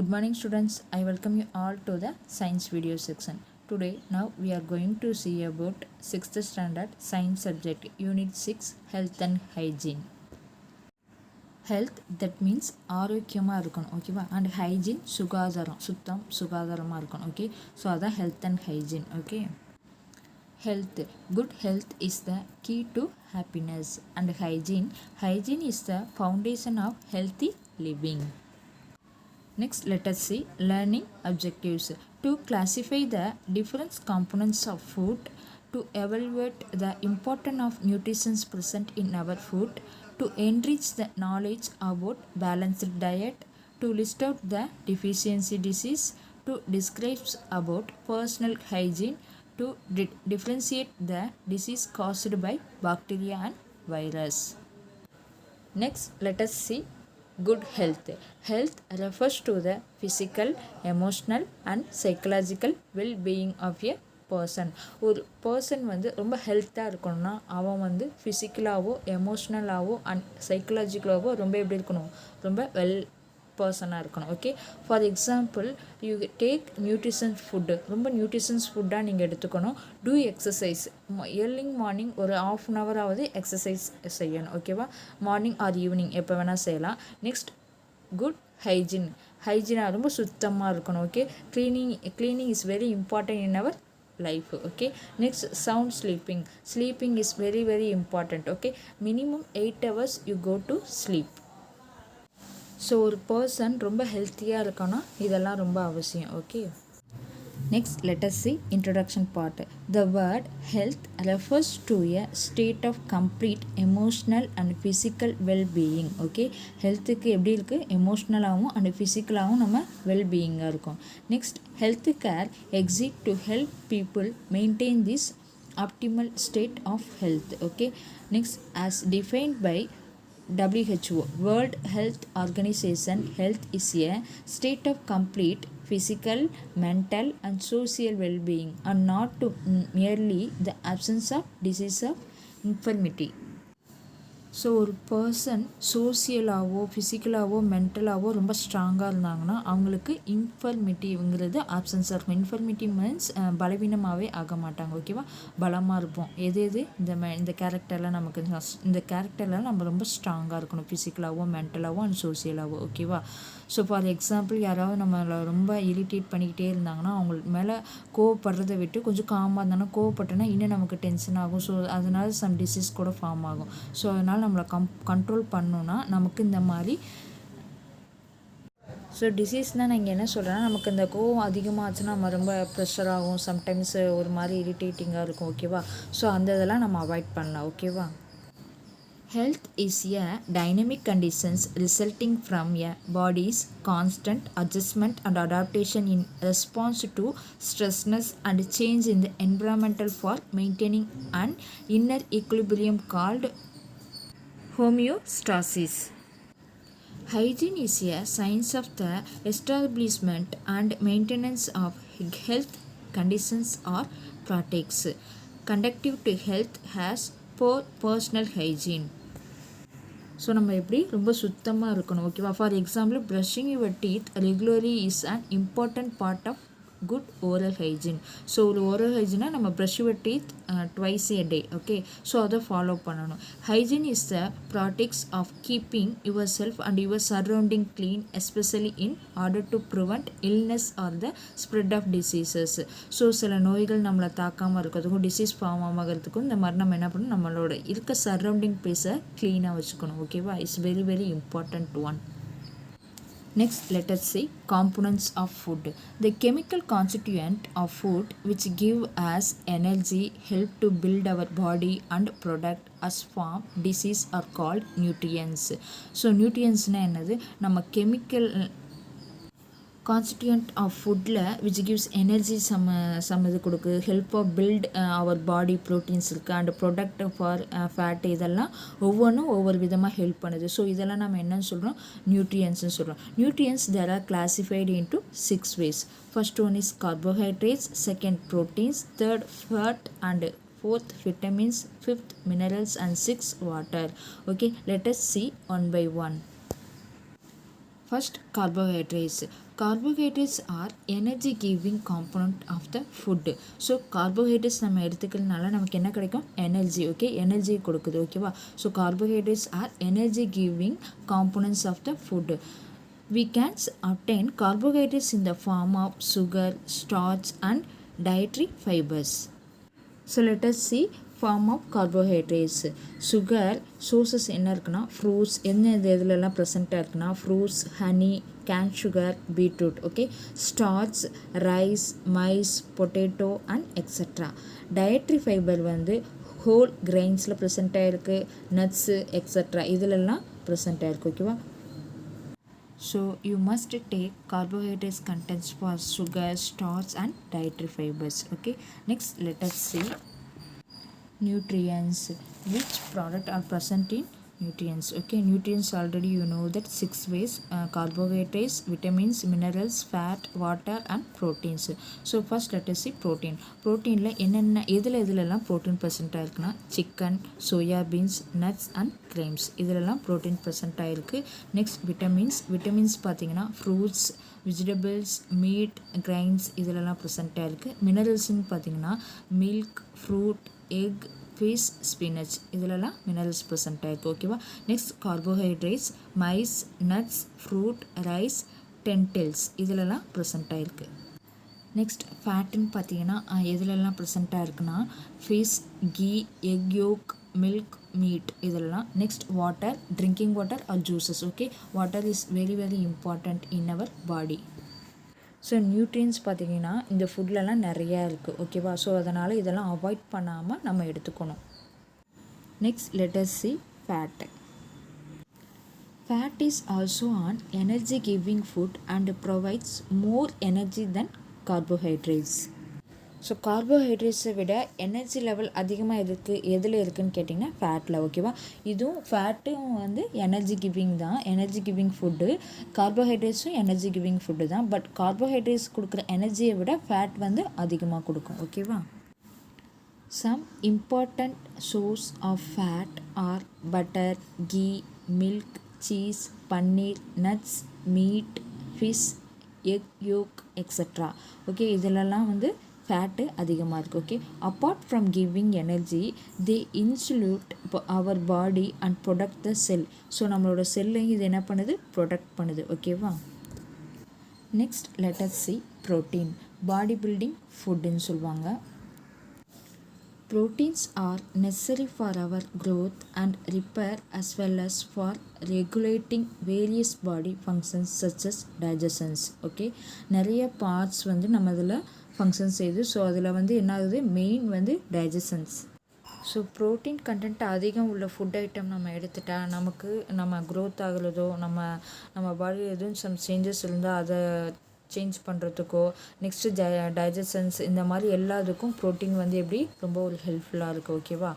Good morning students, I welcome you all to the science video section. Today now we are going to see about 6th standard science subject unit 6 health and hygiene. Health that means ஆரோக்கியமா இருக்கணும் ஓகேவா and hygiene சுகாதாரம் சுத்தம் சுகாதாரமா இருக்கணும் okay so அதான் health and hygiene okay. Health, good health is the key to happiness and hygiene is the foundation of healthy living. Next, let us see learning objectives. To classify the different components of food, to evaluate the importance of nutrition present in our food, to enrich the knowledge about balanced diet, to list out the deficiency disease, to describe about personal hygiene, to differentiate the disease caused by bacteria and virus. Next, let us see good health. Health refers to the physical, emotional and psychological well-being of a person. ஒரு person வந்து ரொம்ப ஹெல்த்தாக இருக்கணும்னா அவன் வந்து ஃபிசிக்கலாகவோ எமோஷ்னலாகவோ and சைக்கலாஜிக்கலாகவோ ரொம்ப எப்படி இருக்கணும், ரொம்ப வெல் பர்சனாக இருக்கணும் okay. For example you take nutritions food, ரொம்ப நியூட்ரிஷன்ஸ் ஃபுட்டாக நீங்கள் எடுத்துக்கணும். டூ எக்ஸசைஸ், ஏர்லி மார்னிங் ஒரு ½ அன் ஹவராவது எக்ஸசைஸ் செய்யணும் ஓகேவா. மார்னிங் ஆர் ஈவினிங் எப்போ வேணால் செய்யலாம். நெக்ஸ்ட் குட் ஹைஜீனாக ரொம்ப சுத்தமாக இருக்கணும் okay. Cleaning is very important in our life okay. Next, sound sleeping is very important okay. Minimum 8 hours you go to sleep. So ஒரு பர்சன் ரொம்ப ஹெல்த்தியாக இருக்கணும், இதெல்லாம் ரொம்ப அவசியம் okay. Next, let us see introduction part. The word health refers to a state of complete emotional and physical well-being okay. ஹெல்த்துக்கு எப்படி இருக்குது, எமோஷ்னலாகவும் அண்ட் ஃபிசிக்கலாகவும் நம்ம வெல்பீயிங்காக இருக்கும். Next, health care exist to help people maintain this optimal state of health okay. Next, as defined by WHO, World Health Organization, health is a state of complete physical, mental and social well-being and not to merely the absence of disease or infirmity. So ஒரு person சோசியலாகவோ ஃபிசிக்கலாகவோ மென்டலாகவோ ரொம்ப ஸ்ட்ராங்காக இருந்தாங்கன்னா அவங்களுக்கு இன்ஃபர்மிட்டிங்கிறது ஆப்சன்ஸாக இருக்கும். Infirmity means பலவீனமாகவே ஆக மாட்டாங்க ஓகேவா, பலமாக இருப்போம். எது இந்த கேரக்டர்லாம் நமக்கு இந்த கேரக்டர்லாம் நம்ம ரொம்ப ஸ்ட்ராங்காக இருக்கணும், ஃபிசிக்கலாகவோ மென்டலாகவோ அண்ட் சோசியலாகவோ ஓகேவா. ஸோ ஃபார் எக்ஸாம்பிள் யாராவது நம்மளை ரொம்ப இரிட்டேட் பண்ணிக்கிட்டே இருந்தாங்கன்னா அவங்களுக்கு மேலே கோவப்படுறதை விட்டு கொஞ்சம் காமாக இருந்தாங்கன்னா, கோவப்பட்டோன்னா இன்னும் நமக்கு டென்ஷன் ஆகும். ஸோ அதனால சம் டிசீஸ் கூட ஃபார்ம் ஆகும். ஸோ அதனால் நம்மளை கண்ட்ரோல் பண்ணணுன்னா நமக்கு இந்த மாதிரி ஸோ டிசீஸ்னால் நான் இங்கே என்ன சொல்கிறேன்னா, நமக்கு இந்த கோவம் அதிகமாகச்சுன்னா நம்ம ரொம்ப ப்ரெஷர் ஆகும், சம்டைம்ஸ் ஒரு மாதிரி இரிட்டேட்டிங்காக இருக்கும் ஓகேவா. ஸோ அந்த இதெல்லாம் நம்ம அவாய்ட் பண்ணலாம் ஓகேவா. Health is a dynamic conditions resulting from a body's constant adjustment and adaptation in response to stressness and change in the environmental for maintaining an inner equilibrium called homeostasis. Hygiene is a science of the establishment and maintenance of health conditions or practices conducive to health has for personal hygiene. So நம்ம எப்படி ரொம்ப சுத்தமாக இருக்கணும் ஓகேவா. For example brushing your teeth regularly is an important part of good oral hygiene. So ஒரு oral ஹைஜீனாக நம்ம brush your teeth twice a day okay. So அதை ஃபாலோ பண்ணணும். Hygiene is the practice of keeping yourself and your surrounding clean especially in order to prevent illness or the spread of diseases. So சில நோய்கள் நம்மளை தாக்காமல் இருக்கிறதுக்கும் disease form ஆகிறதுக்கும் இந்த மாதிரி நம்ம என்ன பண்ணணும், நம்மளோட இருக்க சரௌண்டிங் பிளேஸை க்ளீனாக வச்சுக்கணும் ஓகேவா. It's very important one. Next, let us see components of food. The chemical constituent of food which give us energy, help to build our body and product us from disease are called nutrients. So nutrients na என்னது, நம்ம chemical constituent of foodல which gives energy some இது கொடுக்கு, help of build our body proteins இருக்குது and product for fat, இதெல்லாம் ஒவ்வொன்றும் ஒவ்வொரு விதமாக help பண்ணுது. ஸோ இதெல்லாம் நம்ம என்னன்னு சொல்கிறோம், நியூட்ரியன்ஸ்னு சொல்கிறோம். Nutrients there are classified into 6 ways. First one is carbohydrates, second proteins, third fat and fourth vitamins, fifth minerals and sixth water. Okay, let us see one by one. First, carbohydrates. Carbohydrates are energy giving component of the food. So carbohydrates நம்ம எடுத்துக்கிறதுனால நமக்கு என்ன கிடைக்கும்? Energy. Okay, energy கொடுக்குது. ஓகேவா? So carbohydrates are energy giving components of the food. We can obtain carbohydrates in the form of sugar, starch and dietary fibers. So let us see form of carbohydrates. Sugar sources என்ன இருக்குன்னா fruits, என்ன இதிலெல்லாம் ப்ரெசண்ட்டாக இருக்குன்னா fruits, honey, cane sugar, beetroot. Okay, starch, rice, maize, potato and extra. Dietary fibre வந்து whole கிரெயின்ஸில் ப்ரெசண்ட்டாக இருக்குது, நட்ஸு எக்ஸட்ரா இதிலெல்லாம் ப்ரெசண்ட்டாக இருக்குது. ஓகேவா? So you must take carbohydrates contents for sugar, starch and dietary fibers. Okay, next let us see nutrients. Which product are present in nutrients? Okay, nutrients already you know that 6 ways: carbohydrates, vitamins, minerals, fat, water and proteins. So first let us see protein. Protein la enna edhula protein present ஆயிருக்குனா chicken, soya beans, nuts and grains இதெல்லாம் protein present ஆயிருக்கு. Next vitamins பார்த்தீங்கன்னா fruits, vegetables, meat, grains இதெல்லாம் present ஆயிருக்கு. Minerals பார்த்தீங்கன்னா milk, fruit, egg, fish, spinach இதெல்லாம் minerals present ஆயிருக்கு. ஓகேவா? Next carbohydrates, maize, nuts, fruit, rice, lentils இதிலெல்லாம் ப்ரெசென்ட் ஆயிருக்கு. நெக்ஸ்ட் ஃபேட்டுன்னு பார்த்தீங்கன்னா எதுலெல்லாம் ப்ரெசென்ட்டாக இருக்குன்னா fish, ghee, egg yolk, milk, meat இதெல்லாம். Next water, drinking water or juices. Okay, water is very very important in our body. So nutrients பார்த்திங்கன்னா இந்த ஃபுட்லலாம் நிறையா இருக்குது. ஓகேவா? ஸோ அதனால் இதெல்லாம் அவாய்ட் பண்ணாமல் நம்ம எடுத்துக்கணும். Next let us see fat. Fat is also an energy giving food and provides more energy than carbohydrates. So கார்போஹைட்ரேட்ஸை விட எனர்ஜி லெவல் அதிகமாக எதில் இருக்குதுன்னு கேட்டிங்கன்னா ஃபேட்டில். ஓகேவா? இதுவும் ஃபேட்டும் வந்து எனர்ஜி கிவிங் தான், எனர்ஜி கிவிங் ஃபுட்டு. கார்போஹைட்ரேட்ஸும் எனர்ஜி கிவிங் ஃபுட்டு தான். பட் கார்போஹைட்ரேட்ஸ் கொடுக்குற எனர்ஜியை விட ஃபேட் வந்து அதிகமாக கொடுக்கும். ஓகேவா? Some important source of fat are butter, ghee, milk, cheese, paneer, nuts, meat, fish, egg yolk extra. Okay, இதிலெல்லாம் வந்து ஃபேட்டு அதிகமாக இருக்குது. Okay, apart from giving energy they insulate our body and protect the cell. So நம்மளோட செல்லையும் இது என்ன பண்ணுது? Protect பண்ணுது. ஓகேவா? Next let us see protein. Body building ஃபுட்டுன்னு சொல்லுவாங்க. Proteins are necessary for our growth and repair as well as for regulating various body functions such as digestions. Okay, நிறைய பார்ட்ஸ் வந்து நம்ம இதில் ஃபங்க்ஷன்ஸ் செய்யுது. ஸோ அதில் வந்து என்ன ஆகுது? மெயின் வந்து டைஜஷன்ஸ். ஸோ ப்ரோட்டீன் கண்டென்ட் அதிகம் உள்ள ஃபுட் ஐட்டம் நம்ம எடுத்துட்டால் நமக்கு நம்ம க்ரோத் ஆகுறதோ நம்ம பாடியில் எதுவும் சம் சேஞ்சஸ் இருந்தால் அதை சேஞ்ச் பண்ணுறதுக்கோ, நெக்ஸ்ட்டு டைஜஷன்ஸ் இந்த மாதிரி எல்லாத்துக்கும் ப்ரோட்டீன் வந்து எப்படி ரொம்ப ஒரு ஹெல்ப்ஃபுல்லாக இருக்குது. ஓகேவா?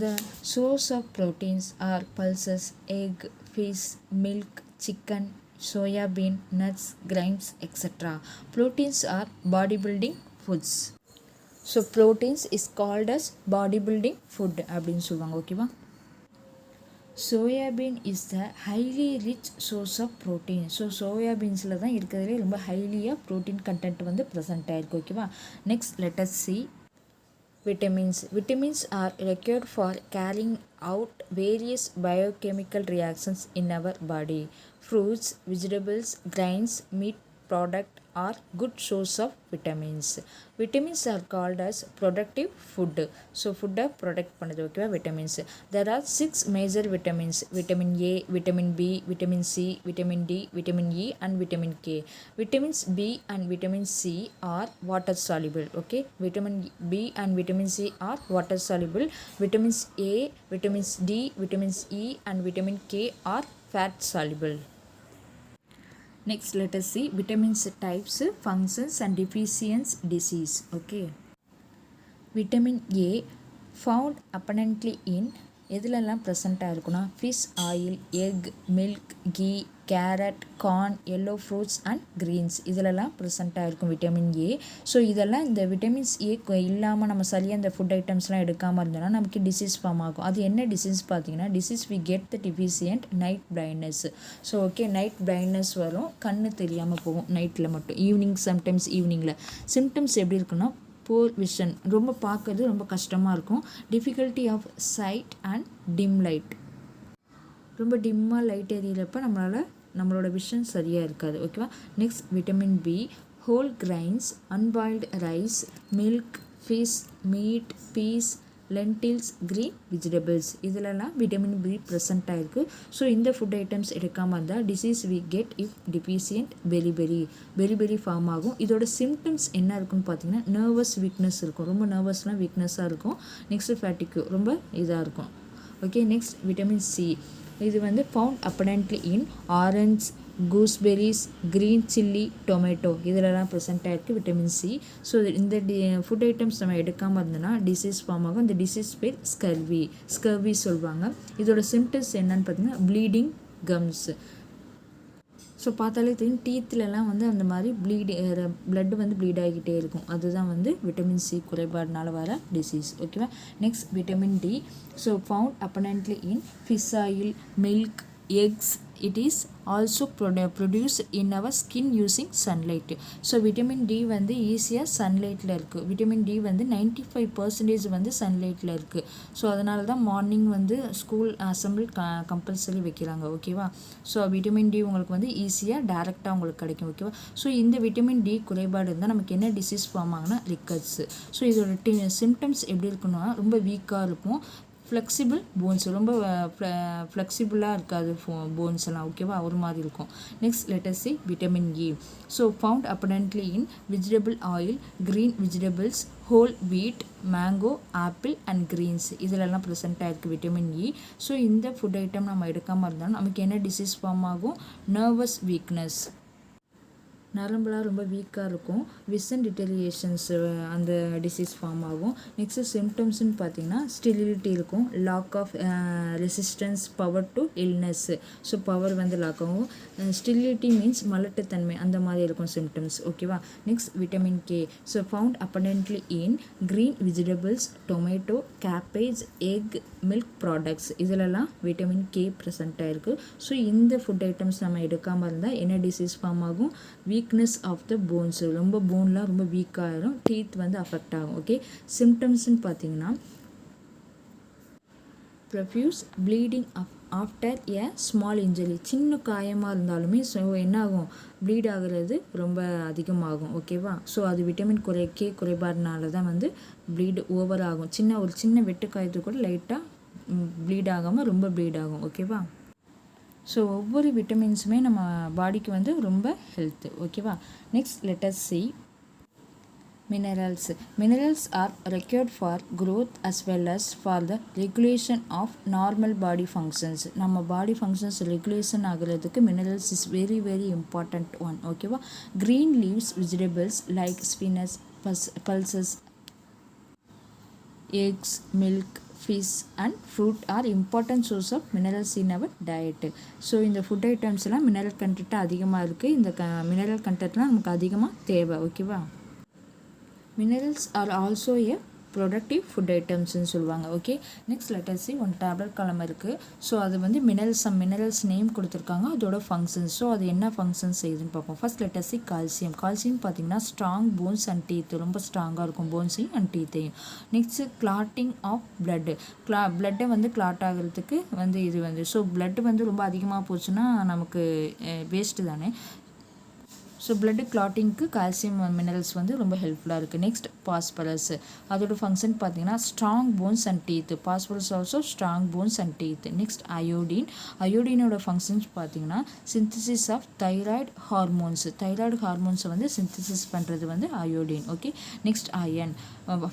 The source of proteins are pulses, egg, fish, milk, chicken, soya bean, nuts, grains, etc. Proteins are bodybuilding foods. So proteins is called as bodybuilding food அப்படின்னு சொல்லுவாங்க. ஓகேவா? Soyabean is the highly rich source of protein. So சோயாபீன்ஸில் தான் இருக்கிறதுலே ரொம்ப ஹைலியாக protein content வந்து present ஆகிருக்கு. ஓகேவா? Next let us see vitamins. Vitamins are required for carrying out various biochemical reactions in our body. Fruits, vegetables, grains, meat product are good source of vitamins. Vitamins are called as productive food. So food product பண்ணுது. ஓகேவா? vitamins. There are 6 major vitamins: vitamin A, vitamin B, vitamin C, vitamin D, vitamin E and vitamin K. Vitamins B and vitamin C are water soluble. Okay, vitamin B and vitamin C are water soluble. Vitamins A, vitamins D, vitamins E and vitamin K are fat soluble. Next let us see vitamins types, functions and deficiency disease. Okay, vitamin A found abundantly in எதுலெல்லாம் ப்ரெசண்ட்டாக இருக்குன்னா fish oil, egg, milk, ghee, carrot, corn, yellow fruits and greens இதிலெல்லாம் ப்ரெசண்ட்டாக இருக்கும் vitamin A. So இதெல்லாம் இந்த vitamins ஏ இல்லாமல் நம்ம சரியாக இந்த ஃபுட் ஐட்டம்ஸ்லாம் எடுக்காமல் இருந்தோம்னா நமக்கு டிசீஸ் ஃபார்ம் ஆகும். அது என்ன டிசீஸ் பார்த்தீங்கன்னா, disease we get the deficient night blindness. So okay, night blindness வரும், கண்ணு தெரியாமல் போகும் நைட்டில் மட்டும், ஈவினிங் சம்டைம்ஸ் ஈவினிங்கில். சிம்டம்ஸ் எப்படி இருக்குன்னா, poor vision, ரொம்ப பார்க்கறது ரொம்ப கஷ்டமாக இருக்கும். difficulty of sight and dim light, ரொம்ப டிம்மாக லைட் எரியறப்ப நம்மளோட விஷன் சரியாக இருக்காது. ஓகேவா. Next vitamin B, whole grains, unboiled rice, milk, fish, meat, peas, lentils, green vegetables இதிலெல்லாம் விட்டமின் பி ப்ரெசண்ட்டாக இருக்குது. ஸோ இந்த ஃபுட் ஐட்டம்ஸ் எடுக்காமல் இருந்தால் disease we get if deficient பெரி ஃபார்ம் ஆகும். இதோட சிம்டம்ஸ் என்ன இருக்குன்னு பார்த்தீங்கன்னா, நர்வஸ் வீக்னஸ் இருக்கும், ரொம்ப நர்வஸ்லாம் வீக்னஸாக இருக்கும். நெக்ஸ்ட் ஃபேட்டிக்கு ரொம்ப இதாக இருக்கும். ஓகே. நெக்ஸ்ட் விட்டமின் சி, இது வந்து found abundantly in orange, gooseberries, green chilli, tomato இதிலெல்லாம் ப்ரெசென்ட்டாக இருக்குது விட்டமின் சி. ஸோ இந்த ஃபுட் ஐட்டம்ஸ் நம்ம எடுக்காமல் இருந்தோன்னா டிசீஸ் ஃபார்ம் ஆகும். இந்த டிசீஸ் பேர் ஸ்கர்வி சொல்லுவாங்க. இதோட சிம்டம்ஸ் என்னன்னு பார்த்தீங்கன்னா, ப்ளீடிங் கம்ஸ். ஸோ பார்த்தாலே தெரியும், டீத்துலலாம் வந்து அந்த மாதிரி பிளட் வந்து ப்ளீட் ஆகிக்கிட்டே இருக்கும். அதுதான் வந்து விட்டமின் சி குறைபாடுனால வர டிசீஸ். ஓகேவா. Next vitamin D, so found abundantly in fish oil, milk, eggs. It is also produced in our skin using sunlight. So vitamin D வந்து ஈஸியாக சன்லைட்டில் இருக்குது. விட்டமின் டி வந்து 95% வந்து சன்லைட்டில் இருக்குது. ஸோ அதனால தான் மார்னிங் வந்து ஸ்கூல் அசம்பிள் கம்பல்சரி வைக்கிறாங்க. ஓகேவா. ஸோ விட்டமின் டி உங்களுக்கு வந்து ஈஸியாக டேரெக்டாக உங்களுக்கு கிடைக்கும். ஓகேவா. ஸோ இந்த விட்டமின் டி குறைபாடு இருந்தால் நமக்கு என்ன டிசீஸ் ஃபார்ம் ஆகுனா, ரிக்கட்ஸு. ஸோ இதோட சிம்டம்ஸ் எப்படி இருக்குன்னா, ரொம்ப வீக்காக இருக்கும், ஃப்ளெக்சிபிள் போன்ஸ், ரொம்ப ஃப்ளெக்சிபிளாக இருக்காது போன்ஸ் எல்லாம். ஓகேவா. ஒரு மாதிரி இருக்கும். Next letter C vitamin E, so found abundantly in vegetable oil, green vegetables, whole wheat, mango, apple and greens இதிலெல்லாம் ப்ரெசென்ட்டாக இருக்குது விட்டமின் இ. ஸோ இந்த ஃபுட் ஐட்டம் நம்ம எடுக்காமல் இருந்தாலும் நமக்கு என்ன டிசீஸ் ஃபார்ம் ஆகும், நர்வஸ் வீக்னஸ், நரம்புலாம் ரொம்ப வீக்காக இருக்கும், விஷன் டிட்டரியேஷன்ஸ் அந்த டிசீஸ் ஃபார்ம் ஆகும். நெக்ஸ்ட்டு சிம்டம்ஸ்னு பார்த்தீங்கன்னா, ஸ்டெரிலிட்டி இருக்கும், lack of resistance, power to illness. So power வந்து லாக் ஆகும். ஸ்டெரிலிட்டி மீன்ஸ் மலட்டுத்தன்மை, அந்த மாதிரி இருக்கும் சிம்டம்ஸ். ஓகேவா. Next vitamin K, so found abundantly in green vegetables, tomato, cabbage, egg, milk products இதிலெல்லாம் விட்டமின் கே ப்ரெசென்ட்டாக இருக்குது. ஸோ இந்த ஃபுட் ஐட்டம்ஸ் நம்ம எடுக்காமல் இருந்தால் என்ன டிசீஸ் ஃபார்ம் ஆகும், வீக்னஸ் ஆஃப் த போன்ஸ், ரொம்ப போன்லாம் ரொம்ப வீக்காகிடும், டீத் வந்து அஃபெக்ட் ஆகும். ஓகே. சிம்டம்ஸ்ன்னு பார்த்தீங்கன்னா, profuse bleeding after a small injury, சின்ன காயமாக இருந்தாலுமே ஸோ என்ன ஆகும், ப்ளீட் ஆகிறது ரொம்ப அதிகமாகும். ஓகேவா. ஸோ அது விட்டமின் குறைபாடுனால தான் வந்து ப்ளீட் ஓவர் ஆகும். ஒரு சின்ன வெட்டு காயத்துக்கு கூட லைட்டாக ப்ளீட் ஆகாமல் ரொம்ப ப்ளீட் ஆகும். ஓகேவா. ஸோ ஒவ்வொரு விட்டமின்ஸுமே நம்ம பாடிக்கு வந்து ரொம்ப ஹெல்த்து. ஓகேவா. Next letter C minerals. Minerals are required for growth as well as for the regulation of normal body functions. நம்ம பாடி ஃபங்க்ஷன்ஸ் ரெகுலேஷன் ஆகிறதுக்கு minerals is very very important one. ஓகேவா. Green leaves vegetables like spinach, pulses, eggs, milk, fish and fruit are important source of minerals in our diet. So இந்த food ஐட்டம்ஸ்லாம் mineral content அதிகமாக இருக்குது. இந்த mineral கண்டென்ட்லாம் நமக்கு அதிகமாக தேவை. ஓகேவா. Minerals R also a protective food ஐட்டம்ஸ்ன்னு சொல்லுவாங்க. Okay. Next letter C, one tablet column இருக்குது. ஸோ அது வந்து மினரல்ஸ் நேம் கொடுத்துருக்காங்க, அதோட ஃபங்க்ஷன்ஸ். ஸோ அது என்ன ஃபங்க்ஷன்ஸ் செய்யுதுன்னு பார்ப்போம். First letter C calcium. Calcium பார்த்தீங்கன்னா ஸ்ட்ராங் போன்ஸ் அண்ட் டீத், ரொம்ப ஸ்ட்ராங்காக இருக்கும் போன்ஸையும் அண்ட் டீத்தையும். நெக்ஸ்ட்டு கிளாட்டிங் ஆஃப் பிளட்டை வந்து கிளாட் ஆகிறதுக்கு வந்து இது வந்து, ஸோ பிளட் வந்து ரொம்ப அதிகமாக போச்சுன்னா நமக்கு வேஸ்ட்டு தானே. ஸோ பிளட் கிளாட்டிங்க்கு கால்சியம் மினரல்ஸ் வந்து ரொம்ப ஹெல்ப்ஃபுல்லாக இருக்குது. நெக்ஸ்ட் பாஸ்பரஸ், அதோட ஃபங்க்ஷன் பார்த்தீங்கன்னா strong bones and teeth. Phosphorus also strong bones and teeth. Next iodine. அயோடினோட ஃபங்க்ஷன்ஸ் பார்த்தீங்கன்னா சிந்தசிஸ் ஆஃப் தைராய்டு ஹார்மோன்ஸை வந்து சிந்தசிஸ் பண்ணுறது வந்து iodine. Okay. Next iron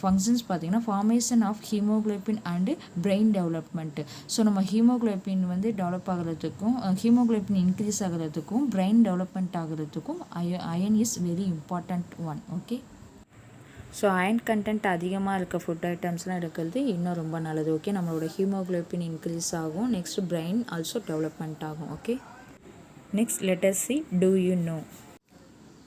functions பார்த்தீங்கன்னா formation of haemoglobin and brain development. So நம்ம ஹீமோகுளோபின் வந்து டெவலப் ஆகிறதுக்கும், ஹீமோகுளோபின் இன்க்ரீஸ் ஆகிறதுக்கும், பிரெயின் டெவலப்மெண்ட் ஆகிறதுக்கும் iron is very important one. Okay. So iron content அதிகமாக இருக்க ஃபுட் ஐட்டம்ஸ்லாம் எடுக்கிறது இன்னும் ரொம்ப நல்லது. ஓகே, நம்மளோட ஹீமோகுளோபின் இன்க்ரீஸ் ஆகும். நெக்ஸ்ட் பிரெயின் ஆல்சோ டெவலப்மெண்ட் ஆகும். Okay, next let us see, do you know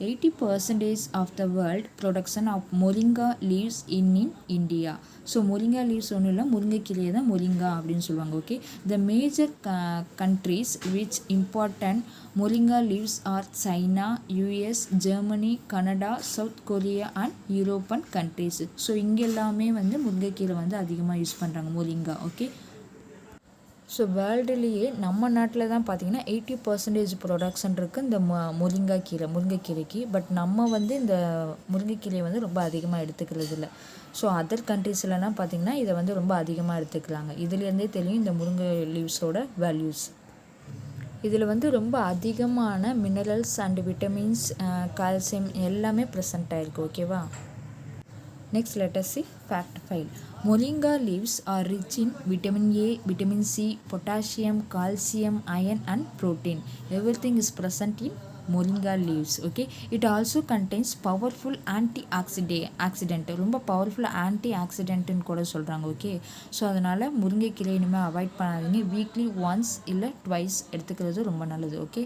80% of the world production of moringa leaves in India. So moringa leaves ஒன்றும் இல்லை, முருங்கைக்கீரையை தான் moringa அப்படின்னு சொல்லுவாங்க. Okay, the major countries which important moringa leaves are China, US, Germany, Canada, South Korea and European countries. So இங்கே எல்லாமே வந்து முருங்கைக்கீரை வந்து அதிகமாக யூஸ் பண்ணுறாங்க moringa. ஓகே, ஸோ வேர்ல்டுலேயே நம்ம நாட்டில் தான் பார்த்திங்கன்னா 80% ப்ரொடக்ஷன் இருக்குது இந்த முருங்கைக்கீரைக்கு. பட் நம்ம வந்து இந்த முருங்கைக்கீரையை வந்து ரொம்ப அதிகமாக எடுத்துக்கிறது இல்லை. ஸோ அதர் கண்ட்ரீஸ்லலாம் பார்த்திங்கன்னா இதை வந்து ரொம்ப அதிகமாக எடுத்துக்கிறாங்க. இதுலேருந்தே தெரியும் இந்த முருங்கை லீவ்ஸோட வேல்யூஸ். இதில் வந்து ரொம்ப அதிகமான மினரல்ஸ் அண்ட் விட்டமின்ஸ், கால்சியம் எல்லாமே ப்ரெசென்ட் ஆகிருக்கு. ஓகேவா, next let us see fact file. Moringa leaves are rich in vitamin A, vitamin C, potassium, calcium, iron and protein. Everything is present in moringa leaves. Okay, it also contains powerful antioxidant. ரொம்ப powerful antioxidant ன்னு கூட சொல்கிறாங்க. Okay, so அதனால் முருங்கைக்கீரை இனிமேல் avoid பண்ணாதீங்க. Weekly once இல்லை twice எடுத்துக்கிறது ரொம்ப நல்லது. Okay,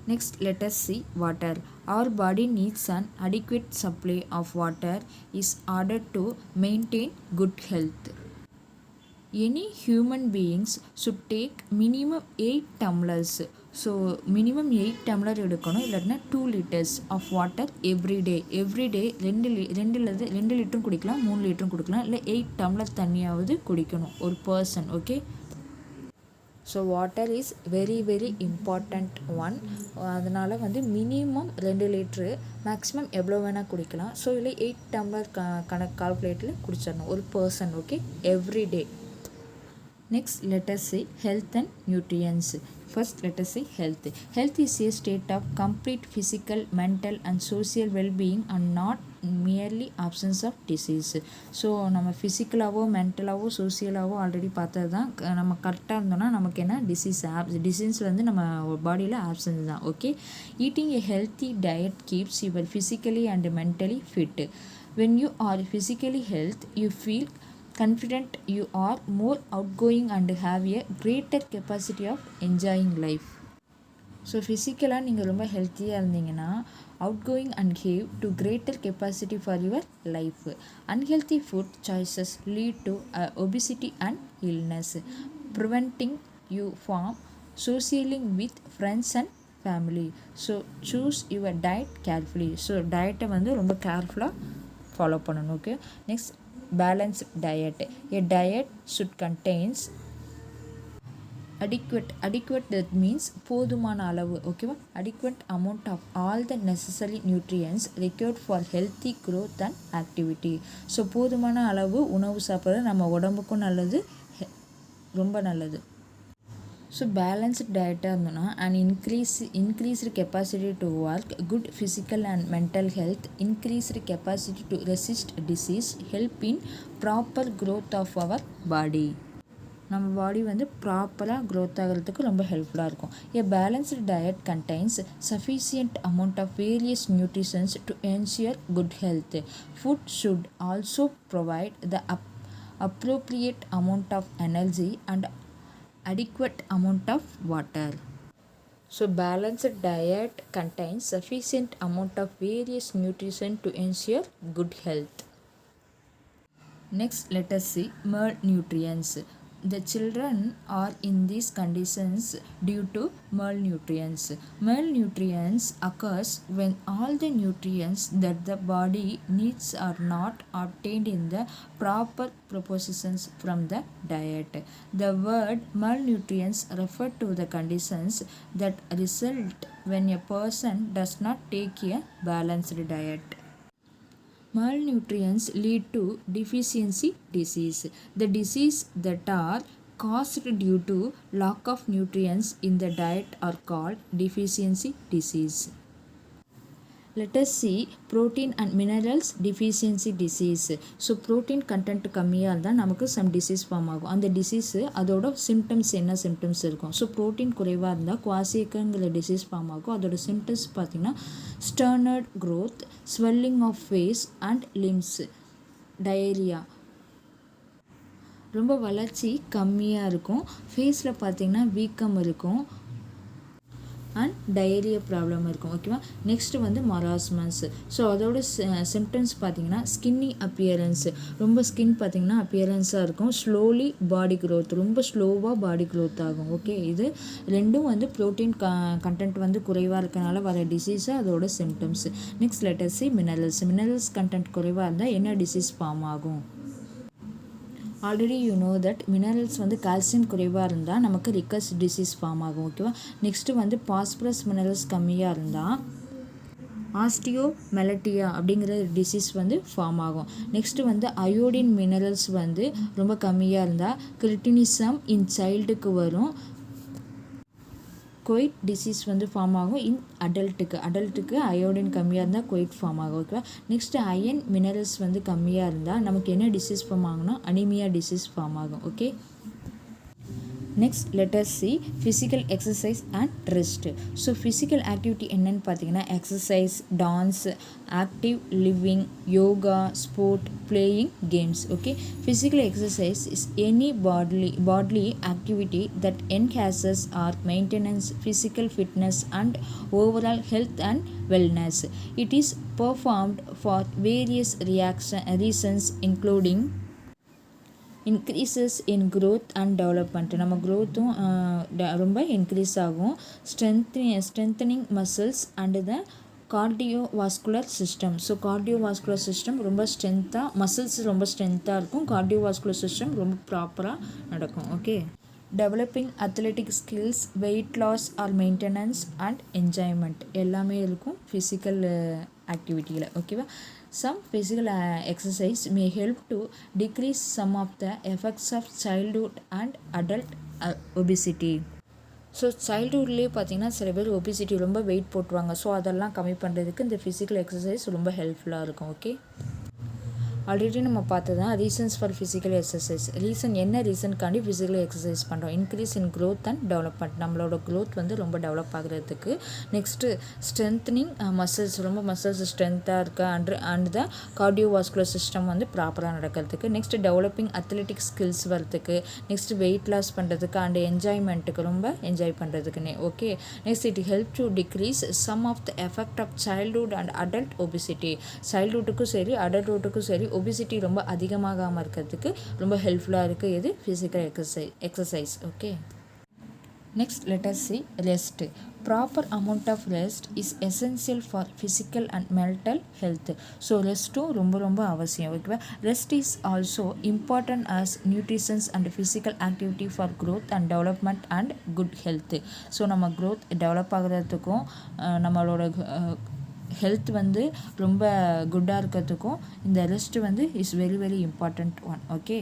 next let us see water. Our body needs an adequate supply of water is ordered to maintain good health. Any human beings should take minimum 8 tumblers. So minimum 8 tumbler எடுக்கணும், இல்லாட்டினா 2 liters of water everyday 2 லிட்டரும் குடிக்கலாம், 3 லிட்டரும் குடிக்கலாம், இல்லை 8 tumbler தண்ணியாவது குடிக்கணும் ஒரு person. Okay, so water is very very important one. அதனால் வந்து minimum 2 litre, maximum எவ்வளோ வேணால் குடிக்கலாம். ஸோ இல்லை 8 டம்ளர் கணக்கு கால்குலேட்டில் குடிச்சிடணும் ஒரு person. Okay, everyday. Next let us see health and nutrients. First let us see health. Health is a state of complete physical, mental and social well-being and not merely absence of disease. So நம்ம ஃபிசிக்கலாகவோ மென்டலாகவோ சோசியலாகவோ already பார்த்தது தான். நம்ம கரெக்டாக இருந்தோம்னா நமக்கு என்ன disease வந்து நம்ம பாடியில் ஆப்சன்ஸ் தான். Okay, eating a healthy diet keeps you physically and mentally fit. When you are physically healthy, you feel confident, you are more outgoing and have a greater capacity of enjoying life. So ஃபிசிக்கலாக நீங்கள் ரொம்ப ஹெல்த்தியாக இருந்தீங்கன்னா outgoing and have to greater capacity for your life. Unhealthy food choices lead to obesity and illness, preventing you from socialising with friends and family. So choose your diet carefully. So டயட்டை வந்து ரொம்ப கேர்ஃபுல்லாக follow பண்ணணும். Okay, next balanced diet. A diet should contains adequate that means போதுமான அளவு. ஓகேவா, adequate amount of all the necessary nutrients required for healthy growth and activity. So போதுமான அளவு உணவு சாப்பிட்றது நம்ம உடம்புக்கும் நல்லது, ரொம்ப நல்லது. ஸோ பேலன்ஸ்ட் டயட்டாக இருந்தோன்னா and increased capacity to work, good physical and mental health, increased capacity to resist disease, help in proper growth of our body. நம்ம பாடி வந்து ப்ராப்பராக க்ரோத் ஆகிறதுக்கு ரொம்ப ஹெல்ப்ஃபுல்லாக இருக்கும். A balanced diet contains sufficient amount of various nutritions to ensure good health. Food should also provide the appropriate amount of energy and adequate amount of water. So balanced diet contains sufficient amount of various nutrition to ensure good health. Next let us see malnutrients. The children are in these conditions due to malnutrients. Malnutrients occurs when all the nutrients that the body needs are not obtained in the proper proportions from the diet. The word malnutrients refer to the conditions that result when a person does not take a balanced diet. Malnutrients lead to deficiency disease. The disease that are caused due to lack of nutrients in the diet are called deficiency disease. Let us see protein and minerals deficiency disease. So protein content கம்மியாக இருந்தால் நமக்கு some disease form ஆகும். அந்த disease அதோட symptoms என்ன symptoms இருக்கும். So protein குறைவாக இருந்தால் குவாசியக்கங்கிற டிசீஸ் ஃபார்ம் ஆகும். அதோட சிம்டம்ஸ் பார்த்திங்கன்னா stunted growth, swelling of face and limbs, diarrhoea, ரொம்ப வளர்ச்சி கம்மியாக இருக்கும். ஃபேஸில் பார்த்திங்கன்னா வீக்கம் இருக்கும் அண்ட் டயரியா ப்ராப்ளம் இருக்கும். ஓகேவா. நெக்ஸ்ட்டு வந்து மராஸ்மஸ். ஸோ அதோட சிம்டம்ஸ் பார்த்திங்கன்னா ஸ்கின்னி அப்பியரன்ஸ், ரொம்ப ஸ்கின் பார்த்திங்கன்னா அப்பியரன்ஸாக இருக்கும். ஸ்லோலி பாடி க்ரோத், ரொம்ப ஸ்லோவாக பாடி க்ரோத் ஆகும். ஓகே. இது ரெண்டும் வந்து ப்ரோட்டீன் கண்டென்ட் வந்து குறைவாக இருக்கனால வர டிசீஸு அதோட symptoms. Next let us see minerals content குறைவாக இருந்தால் என்ன டிசீஸ் ஃபார்ம் ஆகும். Already you know that minerals வந்து கால்சியம் குறைவாக இருந்தால் நமக்கு ரிக்கஸ் டிசீஸ் ஃபார்ம் ஆகும். ஓகேவா. நெக்ஸ்ட்டு வந்து பாஸ்பரஸ் மினரல்ஸ் கம்மியாக இருந்தால் ஆஸ்டியோமெலட்டியா அப்படிங்கிற டிசீஸ் வந்து ஃபார்ம் ஆகும். நெக்ஸ்ட்டு வந்து அயோடின் மினரல்ஸ் வந்து ரொம்ப கம்மியாக இருந்தால் கிரிட்டினிசம் இன் சைல்டுக்கு வரும். கொயிட் டிசீஸ் வந்து ஃபார்ம் ஆகும் இன் அடல்ட்டுக்கு அயோடின் கம்மியாக இருந்தால் கொயிட் ஃபார்ம் ஆகும். ஓகேவா. நெக்ஸ்ட்டு அயன் மினரல்ஸ் வந்து கம்மியாக இருந்தால் நமக்கு என்ன டிசீஸ் ஃபார்ம் ஆகும்னா அனிமியா டிசீஸ் ஃபார்ம் ஆகும். Okay. Next let us see physical exercise and rest. So physical activity என்னன்னு பார்த்தீங்கன்னா exercise, dance, active living, yoga, sport, playing games. Okay. Physical exercise is any bodily activity that enhances or maintains physical fitness and overall health and wellness. It is performed for various reasons including increases in growth and development. நம்ம க்ரோத்தும் ரொம்ப increase ஆகும். Strengthening muscles and the cardiovascular system. So cardiovascular system ரொம்ப ஸ்ட்ரென்த்தாக, muscles ரொம்ப ஸ்ட்ரென்த்தாக இருக்கும். Cardiovascular system ரொம்ப ப்ராப்பராக நடக்கும். Okay. Developing athletic skills, weight loss or maintenance and enjoyment எல்லாமே இருக்கும் ஃபிசிக்கல் ஆக்டிவிட்டியில். ஓகேவா. Some physical exercise may help to decrease some of the effects of childhood and adult obesity. So சைல்டுஹுட்லேயே பார்த்திங்கன்னா சில பேர் ஒபிசிட்டி ரொம்ப வெயிட் போட்டுருவாங்க. ஸோ அதெல்லாம் கம்மி பண்ணுறதுக்கு இந்த ஃபிசிக்கல் எக்ஸசைஸ் ரொம்ப ஹெல்ப்ஃபுல்லாக இருக்கும். ஓகே. ஆல்ரெடி நம்ம பார்த்ததான் ரீசன்ஸ் ஃபார் ஃபிசிக்கல் எக்ஸசைஸ். என்ன ரீசனுக்காண்டி ஃபிசிக்கல் எக்ஸசைஸ் பண்ணுறோம். Increase in growth and development, நம்மளோட க்ரோத் வந்து ரொம்ப டெவலப் ஆகுறதுக்கு. நெக்ஸ்ட்டு ஸ்ட்ரென்த்னிங் மசில்ஸ், ரொம்ப மசில்ஸ் ஸ்ட்ரென்த்தாக இருக்க அண்ட் த கார்டியோவாஸ்குலர் சிஸ்டம் வந்து ப்ராப்பராக நடக்கிறதுக்கு. நெக்ஸ்ட் டெவலப்பிங் அத்லெட்டிக் ஸ்கில்ஸ் வரதுக்கு. நெக்ஸ்ட் வெயிட் லாஸ் பண்ணுறதுக்கு அண்ட் என்ஜாய்மெண்ட்டுக்கு, ரொம்ப என்ஜாய் பண்ணுறதுக்குன்னே. Okay. Next it help to decrease some of the effect of childhood and adult obesity. சைல்ட்ஹுட்டுக்கும் சரி அடல்ட்ஹுட்டுக்கும் சரி ஒபிசிட்டி ரொம்ப அதிகமாகாமல் இருக்கிறதுக்கு ரொம்ப ஹெல்ப்ஃபுல்லாக இருக்குது இது physical exercise. Okay. Next let us see rest. Proper amount of rest is essential for physical and mental health. So ரெஸ்ட்டும் ரொம்ப அவசியம். ஓகேவா. Rest is also important as nutritions and physical activity for growth and development and good health. So நம்ம growth develop ஆகிறதுக்கும் நம்மளோட health வந்து ரொம்ப குட்டாக இருக்கிறதுக்கும் இந்த ரெஸ்ட் வந்து is very important one. Okay.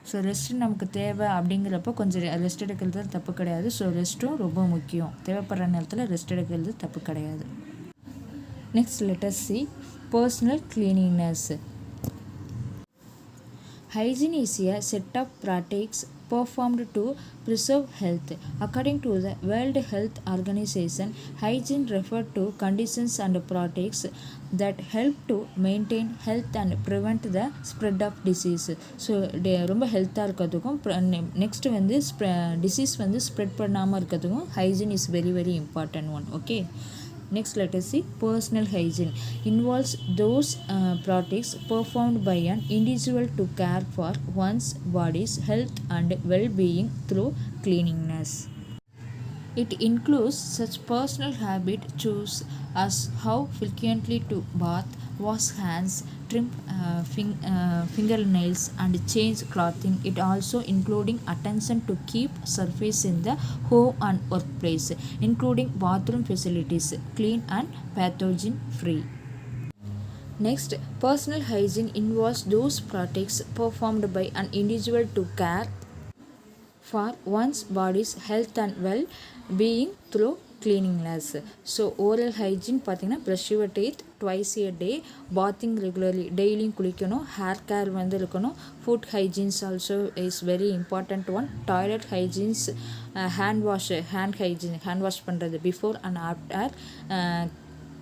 So rest நமக்கு தேவை அப்படிங்கிறப்போ கொஞ்சம் ரெஸ்ட் எடுக்கிறது தப்பு கிடையாது. ஸோ ரெஸ்ட்டும் ரொம்ப முக்கியம். தேவைப்படுற நேரத்தில் ரெஸ்ட் எடுக்கிறது தப்பு கிடையாது. Next let us see personal cleanliness. Hygiene is a set of practices performed to preserve health. According to the World Health Organization, hygiene refers to conditions and practices that help to maintain health and prevent the spread of disease. So ரொம்ப ஹெல்த்தாக இருக்கிறதுக்கும் next வந்து disease வந்து spread பண்ணாமல் இருக்கிறதுக்கும் hygiene is very important one. Okay. Next let us see personal hygiene involves those practices performed by an individual to care for one's body's health and well-being through cleanliness. It includes such personal habits choose as how frequently to bath, wash hands, trim fingernails and change clothing. It also including attention to keep surface in the home and workplace, including bathroom facilities clean and pathogen free. Next, personal hygiene involves those practices performed by an individual to care for one's body's health and well-being through cleanliness. So oral hygiene பார்த்தீங்கன்னா brush your teeth twice a day, bathing regularly, daily குளிக்கணும், hair care வந்து இருக்கணும். Food hygiene also is very important one. Toilet hygiene, hand wash பண்ணுறது before and after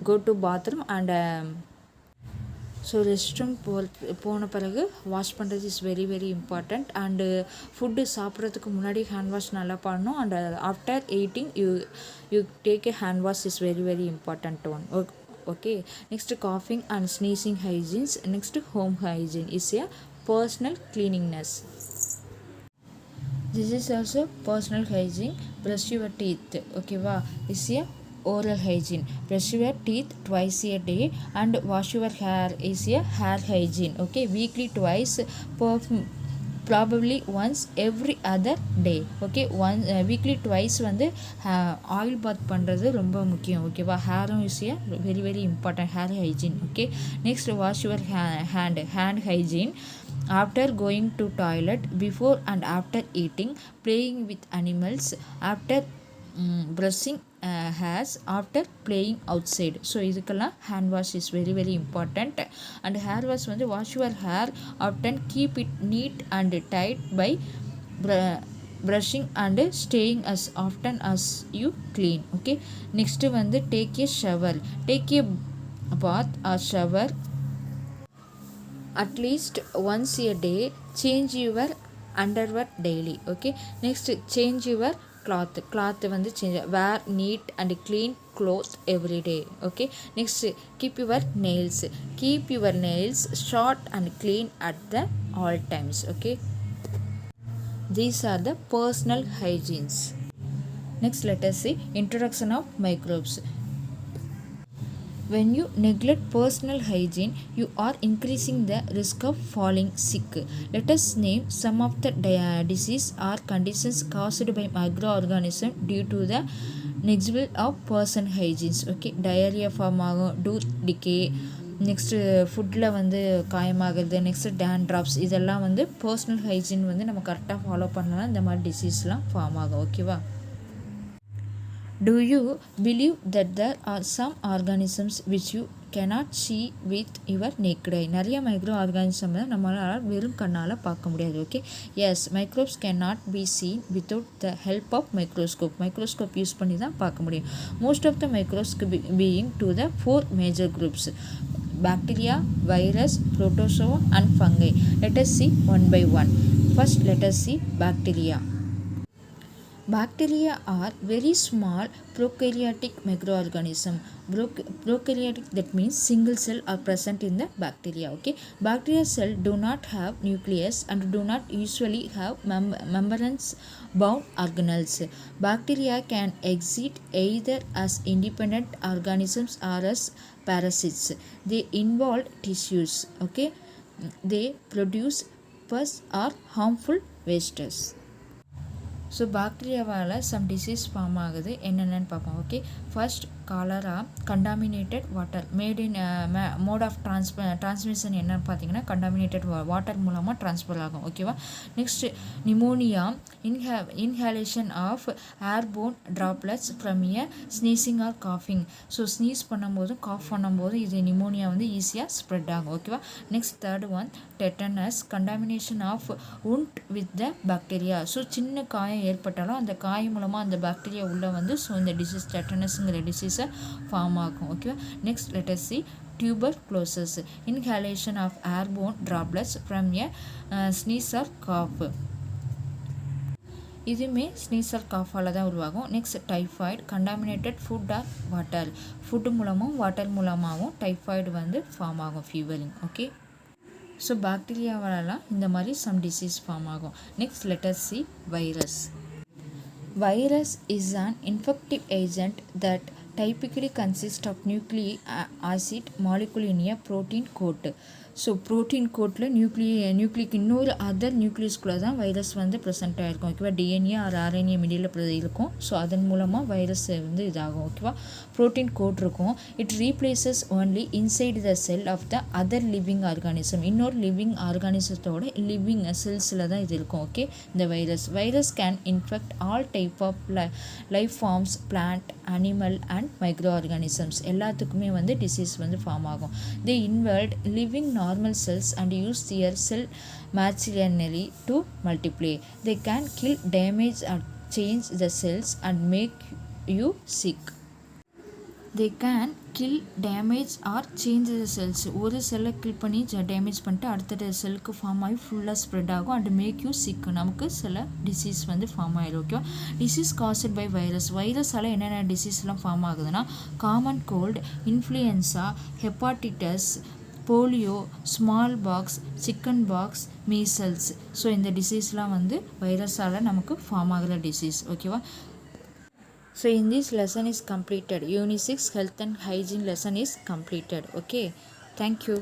go to bathroom and so rest room போன பிறகு wash பண்ணுறது is very very important. And food சாப்பிட்றதுக்கு முன்னாடி hand wash நல்லா பண்ணணும். And after eating you take a hand wash is very very important one. Okay, next காஃபிங் and sneezing hygienes. Next home hygiene is a personal cleanliness. This is also personal hygiene. Brush your teeth, ஓகேவா, is a oral hygiene. Brush your teeth twice a day and wash your hair is a hair hygiene. Okay, weekly twice, probably once every other day. Okay, weekly twice வந்து oil bath பண்ணுறது ரொம்ப முக்கியம். ஓகேவா, ஹேரும் is a very very important hair hygiene. Okay, next wash your hand hygiene. After going to toilet, before and after eating, playing with animals, after brushing hairs, after playing outside. So இதுக்கெல்லாம் hand wash is very very important. And hair wash வந்து wash your hair often, keep it neat and tidy by brushing and staying as often as you clean. Okay, next வந்து take a shower, take a bath or shower at least once a day. Change your underwear daily. Okay, next change your cloth வந்து change, wear neat and clean clothes every day. Okay, next keep your nails short and clean at the all times. Okay, these are the personal hygienes. Next let us see introduction of microbes. When you neglect personal hygiene, you are increasing the risk of falling sick. Let us name some of the disease or conditions caused by microorganisms due to the neglect of personal hygiene. Okay, diarrhea form ஆகும், tooth decay, next ஃபுட்டில் வந்து காயமாகிறது, next டேண்ட்ராப்ஸ், இதெல்லாம் வந்து personal hygiene வந்து நம்ம கரெக்டாக follow பண்ணலாம், இந்த மாதிரி டிசீஸ்லாம் ஃபார்ம் ஆகும். ஓகேவா, do you believe that there are some organisms which you cannot see with your naked eye? நிறைய மைக்ரோ ஆர்கானிசம் நம்மளால் வெறும் கண்ணால் பார்க்க முடியாது. Okay, yes, microbes cannot be seen without the help of microscope use பண்ணி தான் பார்க்க முடியும். Most of the microbes being to the 4 major groups: bacteria, virus, protozoa and fungi. Let us see one by one. First let us see bacteria. Bacteria are very small prokaryotic microorganism. Prokaryotic, that means single cell are present in the bacteria. Okay, bacteria cell do not have nucleus and do not usually have membranes bound organelles. Bacteria can exist either as independent organisms or as parasites. They involve tissues. Okay, they produce pus or harmful wastes. So பாக்டீரியாவால் some disease form ஆகுது, என்னென்னு பார்ப்போம். Okay, first cholera, contaminated water made in mode of transmission என்னன்னு பார்த்தீங்கன்னா contaminated water மூலமாக transfer ஆகும். ஓகேவா, next pneumonia, inhalation of airborne droplets from a sneezing or காஃபிங். ஸோ ஸ்னீஸ் பண்ணும்போது காஃப் பண்ணும்போது இது நிமோனியா வந்து ஈஸியாக ஸ்ப்ரெட் ஆகும். ஓகேவா, next third one tetanus, contamination of wound with the bacteria. So சின்ன காயம் ஏற்பட்டாலும் அந்த காயம் மூலமாக அந்த பாக்டீரியா உள்ளே வந்து ஸோ இந்த டிசீஸ் டெட்டனஸ்ங்கிற டிசீஸை ஃபார்ம் ஆகும். ஓகேவா, next let us see tuberculosis, inhalation of airborne droplets from a sneeze or cough. இதுவுமே ஸ்னீஸ் ஆர் காஃபால் தான் உருவாகும். Next typhoid, contaminated food or water. Food மூலமும் வாட்டர் மூலமாகவும் டைஃபாய்டு வந்து ஃபார்ம் ஆகும், ஃபீவரிங். ஓகே, ஸோ பாக்டீரியாவாலலாம் இந்த மாதிரி சம் டிசீஸ் ஃபார்ம் ஆகும். Next let us see virus. Virus is an infective agent that typically consist of nucleic acid molecule in a protein coat. So protein கோட்டில் nucleic இன்னொரு other நியூக்ளியஸ்குள்ளே தான் virus வந்து present ஆகிருக்கும் ஓகேவா. டிஎன்ஏ ஆர் ஆர்என்ஏ மிடியில் இருக்கும். So அதன் மூலமாக virus வந்து இதாகும் ஓகேவா. ப்ரோட்டீன் கோட் இருக்கும். It replaces only inside the cell of the other living organism. இன்னொரு லிவிங் ஆர்கானிசத்தோட லிவிங் செல்ஸில் தான் இது இருக்கும் ஓகே. இந்த virus can infect all type of life forms, plant, animal and micro organisms எல்லாத்துக்குமே வந்து டிசீஸ் வந்து ஃபார்ம் ஆகும். They invade living normal cells and use their cell machinery to multiply. They can kill, damage or change the cells and make you sick. They can kill, damage or change the cells. ஒரு செல்லை kill பண்ணி damage பண்ணிட்டு அடுத்த செல்லுக்கு form ஆகி ஃபுல்லாக spread ஆகும் and make you sick. நமக்கு சில டிசீஸ் வந்து ஃபார்ம் ஆகிடும் ஓகேவா. டிசீஸ் காஸ்ட் பை வைரஸால் என்னென்ன டிசீஸ்லாம் ஃபார்ம் ஆகுதுன்னா common cold, influenza, hepatitis, polio, smallpox, chickenpox, measles. So இந்த டிசீஸ்லாம் வந்து வைரஸால் நமக்கு ஃபார்ம் ஆகிற டிசீஸ் ஓகேவா. So in this lesson is completed. Unit 6 Health and Hygiene lesson is completed. Okay. Thank you.